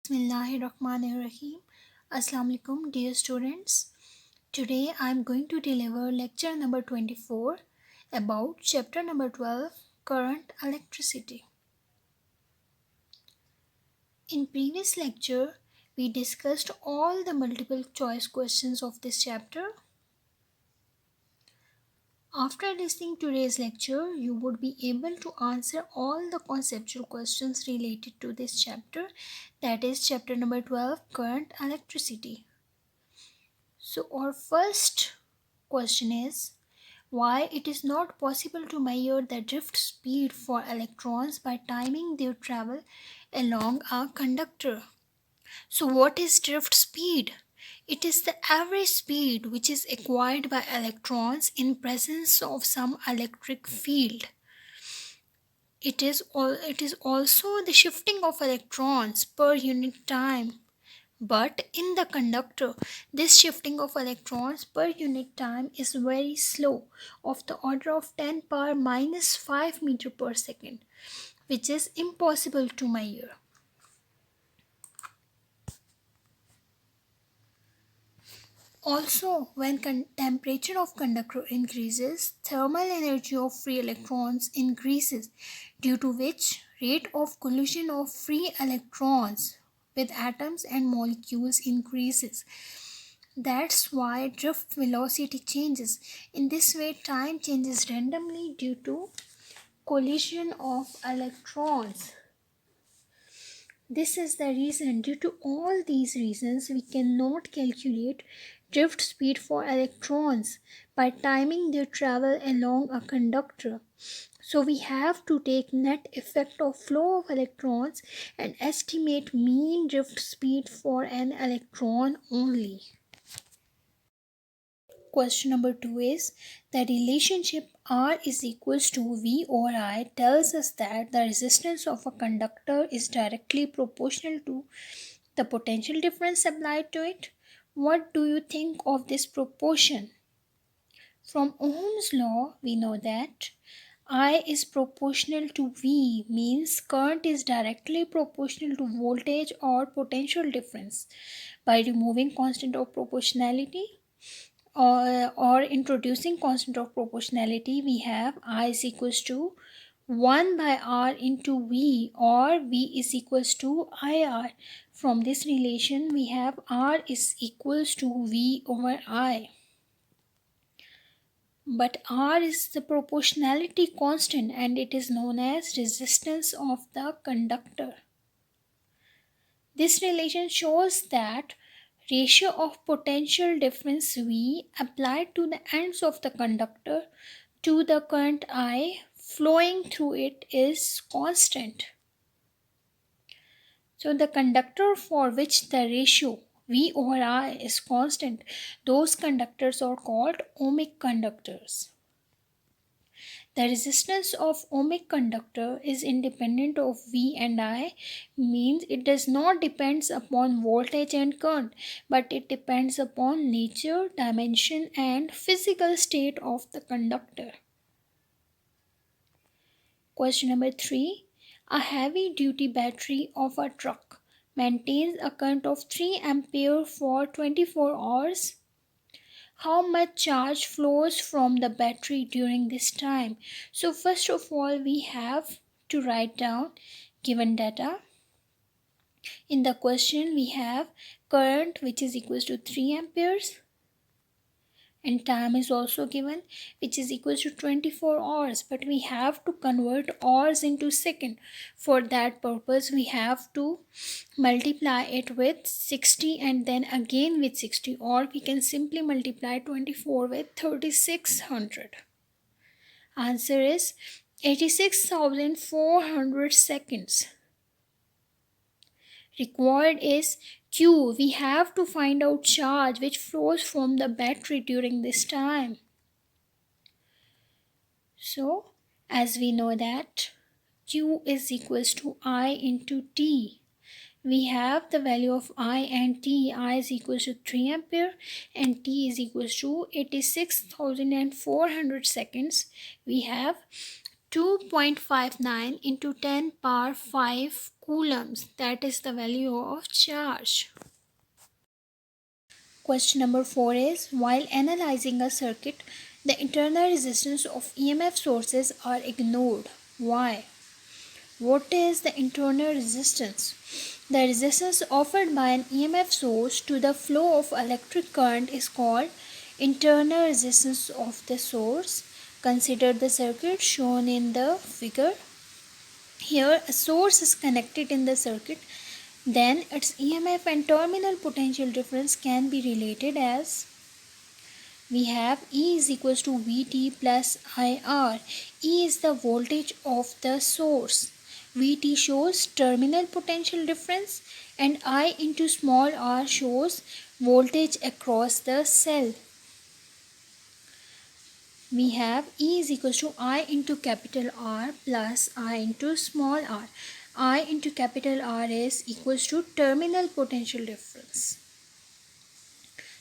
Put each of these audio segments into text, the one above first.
Bismillahirrahmanirrahim. Assalamu alaikum, dear students. Today I am going to deliver lecture number 24 about chapter number 12, current electricity. In previous lecture, we discussed all the multiple choice questions of this chapter. After listening to today's lecture, you would be able to answer all the conceptual questions related to this chapter, that is chapter number 12, current electricity. So our first question is why it is not possible to measure the drift speed for electrons by timing their travel along a conductor. So what is drift speed? It is the average speed which is acquired by electrons in presence of some electric field. It is also the shifting of electrons per unit time. But in the conductor, this shifting of electrons per unit time is very slow, of the order of 10 power minus 5 meter per second, which is impossible to measure. Also, when temperature of conductor increases, thermal energy of free electrons increases, due to which rate of collision of free electrons with atoms and molecules increases. That's why drift velocity changes. In this way, time changes randomly due to collision of electrons. This is the reason. Due to all these reasons, we cannot calculate drift speed for electrons by timing their travel along a conductor. So we have to take net effect of flow of electrons and estimate mean drift speed for an electron only. Question number 2 is the relationship R is equals to V over I tells us that the resistance of a conductor is directly proportional to the potential difference applied to it. What do you think of this proportion? From Ohm's law, we know that I is proportional to V means current is directly proportional to voltage or potential difference. By removing constant of proportionality, or introducing constant of proportionality, we have I is equals to 1 by R into V, or V is equals to IR. From this relation, we have R is equals to V over I. But R is the proportionality constant and it is known as resistance of the conductor. This relation shows that ratio of potential difference V applied to the ends of the conductor to the current I flowing through it is constant. So the conductor for which the ratio V over I is constant, those conductors are called ohmic conductors. The resistance of ohmic conductor is independent of V and I, means it does not depends upon voltage and current, but it depends upon nature, dimension and physical state of the conductor. Question number 3. A heavy duty battery of a truck maintains a current of 3 ampere for 24 hours. How much charge flows from the battery during this time? So first of all, we have to write down given data. In the question, we have current which is equals to 3 amperes and time is also given which is equals to 24 hours, but we have to convert hours into second. For that purpose, we have to multiply it with 60 and then again with 60, or we can simply multiply 24 with 3600. Answer is 86,400 seconds. Required is Q. We have to find out charge which flows from the battery during this time. So as we know that Q is equals to I into T. We have the value of I and T. I is equals to 3 ampere and T is equals to 86,400 seconds. We have 2.59 into 10 power 5 coulombs. That is the value of charge. Question number 4 is, while analyzing a circuit, the internal resistance of EMF sources are ignored. Why? What is the internal resistance? The resistance offered by an EMF source to the flow of electric current is called internal resistance of the source. Consider the circuit shown in the figure. Here a source is connected in the circuit, then its EMF and terminal potential difference can be related as we have E is equals to Vt plus IR. E is the voltage of the source. Vt shows terminal potential difference and I into small r shows voltage across the cell. We have E is equals to I into capital R plus I into small r. I into capital R is equals to terminal potential difference.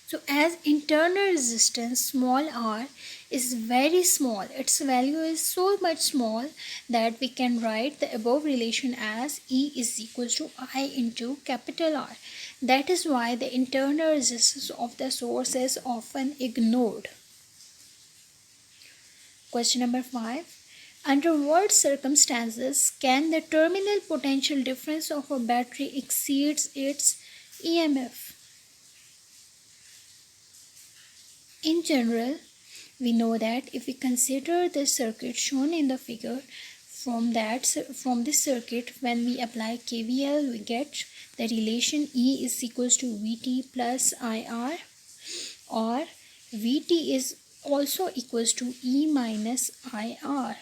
So as internal resistance small r is very small, its value is so much small that we can write the above relation as E is equals to I into capital R. That is why the internal resistance of the source is often ignored. Question number 5. Under what circumstances can the terminal potential difference of a battery exceeds its EMF? In general, we know that if we consider the circuit shown in the figure, from this circuit, when we apply KVL, we get the relation E is equals to Vt plus IR, or Vt is also equals to E minus IR.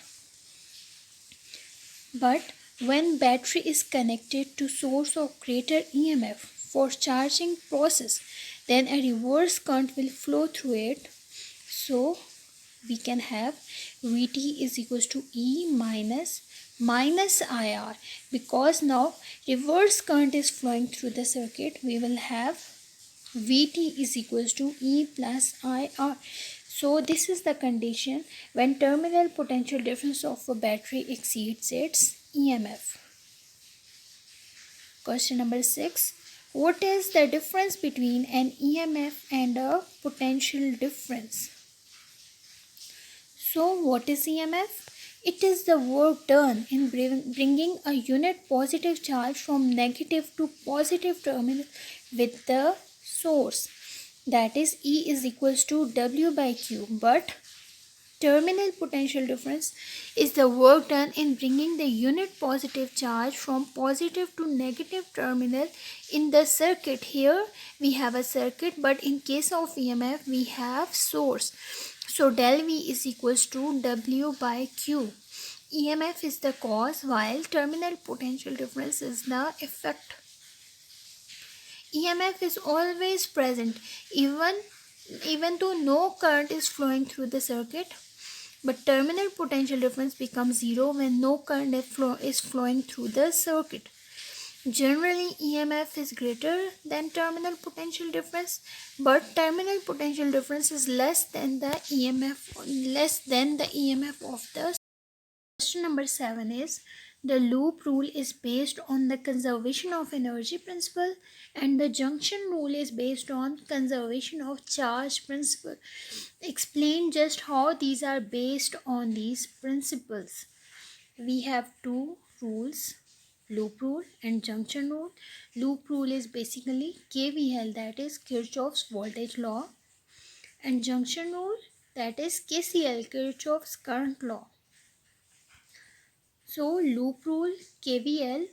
But when battery is connected to source of greater EMF for charging process, then a reverse current will flow through it. So we can have Vt is equals to E minus IR. Because now reverse current is flowing through the circuit, we will have Vt is equals to E plus IR. So this is the condition when terminal potential difference of a battery exceeds its EMF. Question number 6. What is the difference between an EMF and a potential difference? So what is EMF? It is the work done in bringing a unit positive charge from negative to positive terminal with the source. That is E is equals to W by Q. But terminal potential difference is the work done in bringing the unit positive charge from positive to negative terminal in the circuit. Here we have a circuit, but in case of EMF we have source. So del V is equals to W by Q. EMF is the cause while terminal potential difference is the effect. EMF is always present even though no current is flowing through the circuit, but terminal potential difference becomes zero when no current is flowing through the circuit. Generally, EMF is greater than terminal potential difference, but terminal potential difference is less than the EMF of the. Question number 7 is, the loop rule is based on the conservation of energy principle and the junction rule is based on conservation of charge principle. Explain just how these are based on these principles. We have two rules, loop rule and junction rule. Loop rule is basically KVL, that is Kirchhoff's voltage law, and junction rule, that is KCL, Kirchhoff's current law. So loop rule, KVL,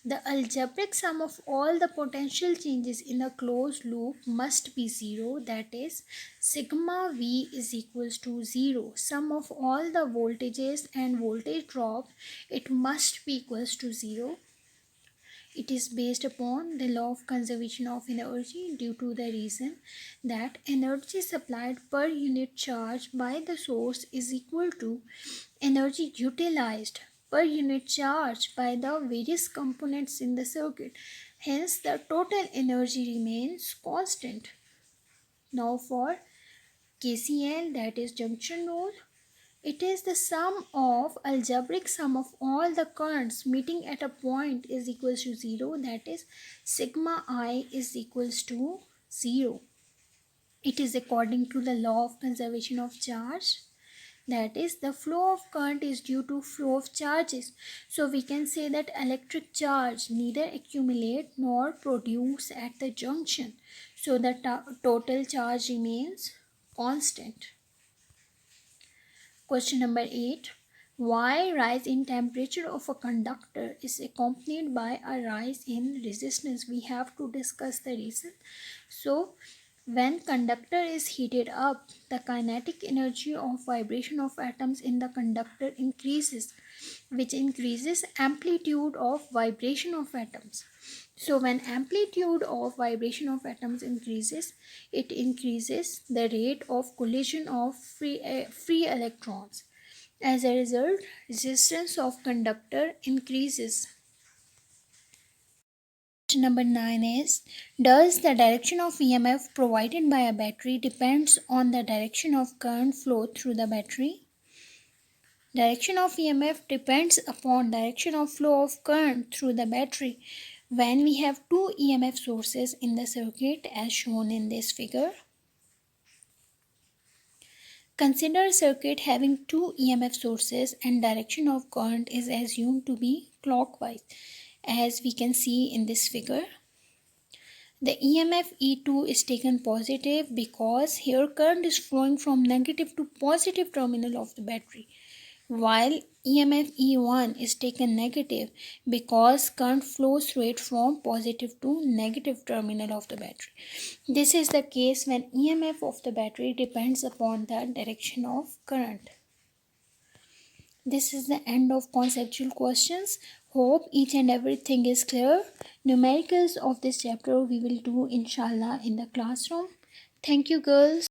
the algebraic sum of all the potential changes in a closed loop must be zero, that is sigma V is equals to 0. Sum of all the voltages and voltage drop, it must be equals to 0. It is based upon the law of conservation of energy due to the reason that energy supplied per unit charge by the source is equal to energy utilized per unit charge by the various components in the circuit. Hence, the total energy remains constant. Now for KCL, that is junction rule, It is the sum of algebraic sum of all the currents meeting at a point is equals to 0, that is sigma I is equals to 0. It is according to the law of conservation of charge, that is the flow of current is due to flow of charges. So we can say that electric charge neither accumulate nor produce at the junction, so the total charge remains constant. Question number 8. Why rise in temperature of a conductor is accompanied by a rise in resistance? We have to discuss the reason. So when conductor is heated up, the kinetic energy of vibration of atoms in the conductor increases, which increases amplitude of vibration of atoms. So when amplitude of vibration of atoms increases, it increases the rate of collision of free electrons. As a result, resistance of conductor increases. Question number 9 is, does the direction of EMF provided by a battery depends on the direction of current flow through the battery? Direction of EMF depends upon direction of flow of current through the battery when we have two EMF sources in the circuit as shown in this figure. Consider a circuit having two EMF sources and direction of current is assumed to be clockwise, as we can see in this figure. The EMF E2 is taken positive because here current is flowing from negative to positive terminal of the battery, while EMF E1 is taken negative because current flows through it from positive to negative terminal of the battery. This is the case when EMF of the battery depends upon the direction of current. This is the end of conceptual questions. Hope each and everything is clear. Numericals of this chapter we will do inshallah in the classroom. Thank you girls.